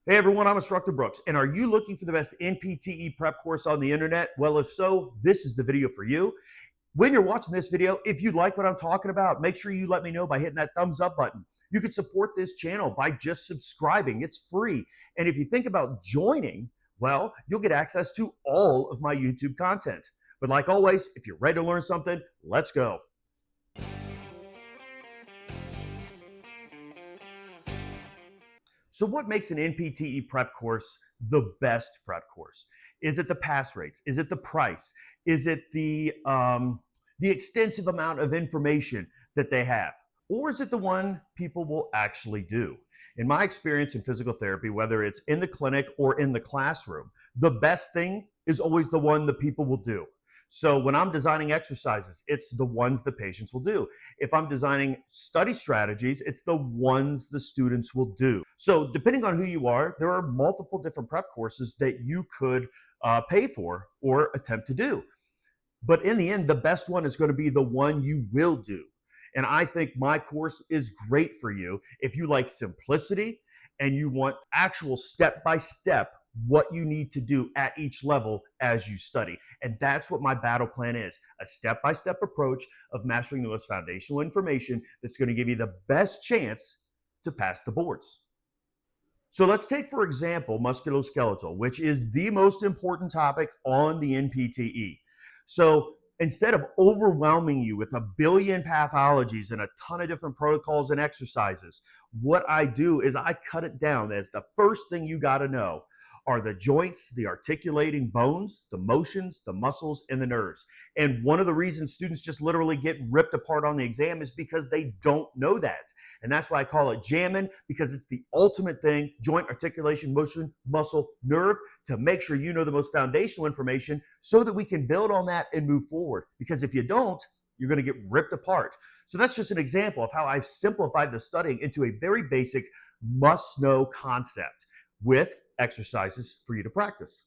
Hey everyone, I'm Instructor Brooks, and are you looking for the best NPTE prep course on the internet? Well, if so, this is the video for you. When you're watching this video, if you like what I'm talking about, make sure you let me know by hitting that thumbs up button. You can support this channel by just subscribing. It's free. And if you think about joining, well, you'll get access to all of my YouTube content. But like always, if you're ready to learn something, let's go. So what makes an NPTE prep course the best prep course? Is it the pass rates? Is it the price? Is it the extensive amount of information that they have? Or is it the one people will actually do? In my experience in physical therapy, whether it's in the clinic or in the classroom, the best thing is always the one that people will do. So when I'm designing exercises, it's the ones the patients will do. If I'm designing study strategies, it's the ones the students will do. So depending on who you are, there are multiple different prep courses that you could pay for or attempt to do. But in the end, the best one is going to be the one you will do. And I think my course is great for you if you like simplicity and you want actual step-by-step what you need to do at each level as you study. And that's what my battle plan is, a step-by-step approach of mastering the most foundational information that's going to give you the best chance to pass the boards. So let's take, for example, musculoskeletal, which is the most important topic on the NPTE. So instead of overwhelming you with a billion pathologies and a ton of different protocols and exercises, what I do is I cut it down as the first thing you got to know are the joints, the articulating bones, the motions, the muscles, and the nerves. And one of the reasons students just literally get ripped apart on the exam is because they don't know that. And that's why I call it jamming, because it's the ultimate thing, joint, articulation, motion, muscle, nerve, to make sure you know the most foundational information so that we can build on that and move forward. Because if you don't, you're going to get ripped apart. So that's just an example of how I've simplified the studying into a very basic must-know concept with exercises for you to practice.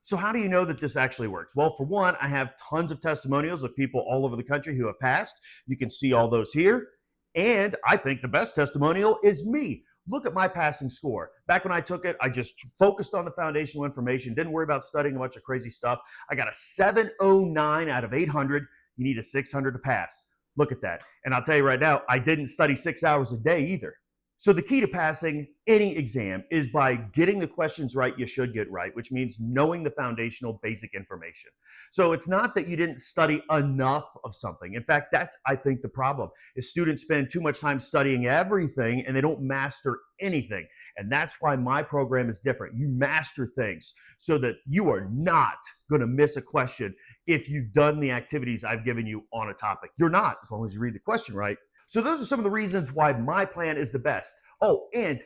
So how do you know that this actually works? Well, for one, I have tons of testimonials of people all over the country who have passed. You can see all those here. And I think the best testimonial is me. Look at my passing score. Back when I took it, I just focused on the foundational information, didn't worry about studying a bunch of crazy stuff. I got a 709 out of 800. You need a 600 to pass. Look at that. And I'll tell you right now, I didn't study 6 hours a day either. So the key to passing any exam is by getting the questions right you should get right, which means knowing the foundational basic information. So it's not that you didn't study enough of something. In fact, that's, I think, the problem is students spend too much time studying everything and they don't master anything. And that's why my program is different. You master things so that you are not going to miss a question if you've done the activities I've given you on a topic. You're not, as long as you read the question right. So those are some of the reasons why my plan is the best. Oh, and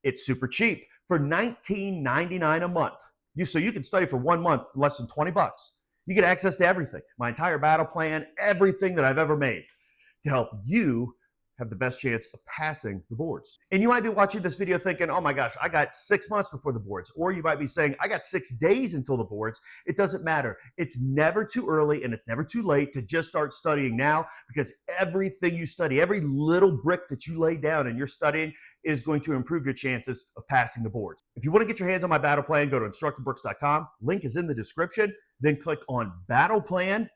it's super cheap for $19.99 a month. So you can study for 1 month for less than 20 bucks. You get access to everything, my entire battle plan, everything that I've ever made to help you have the best chance of passing the boards. And you might be watching this video thinking, oh my gosh, I got 6 months before the boards. Or you might be saying, I got 6 days until the boards. It doesn't matter. It's never too early and it's never too late to just start studying now, because everything you study, every little brick that you lay down and you're studying is going to improve your chances of passing the boards. If you want to get your hands on my battle plan, go to instructorbrooks.com. Link is in the description. Then click on battle plan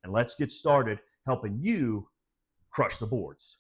and let's get started helping you crush the boards.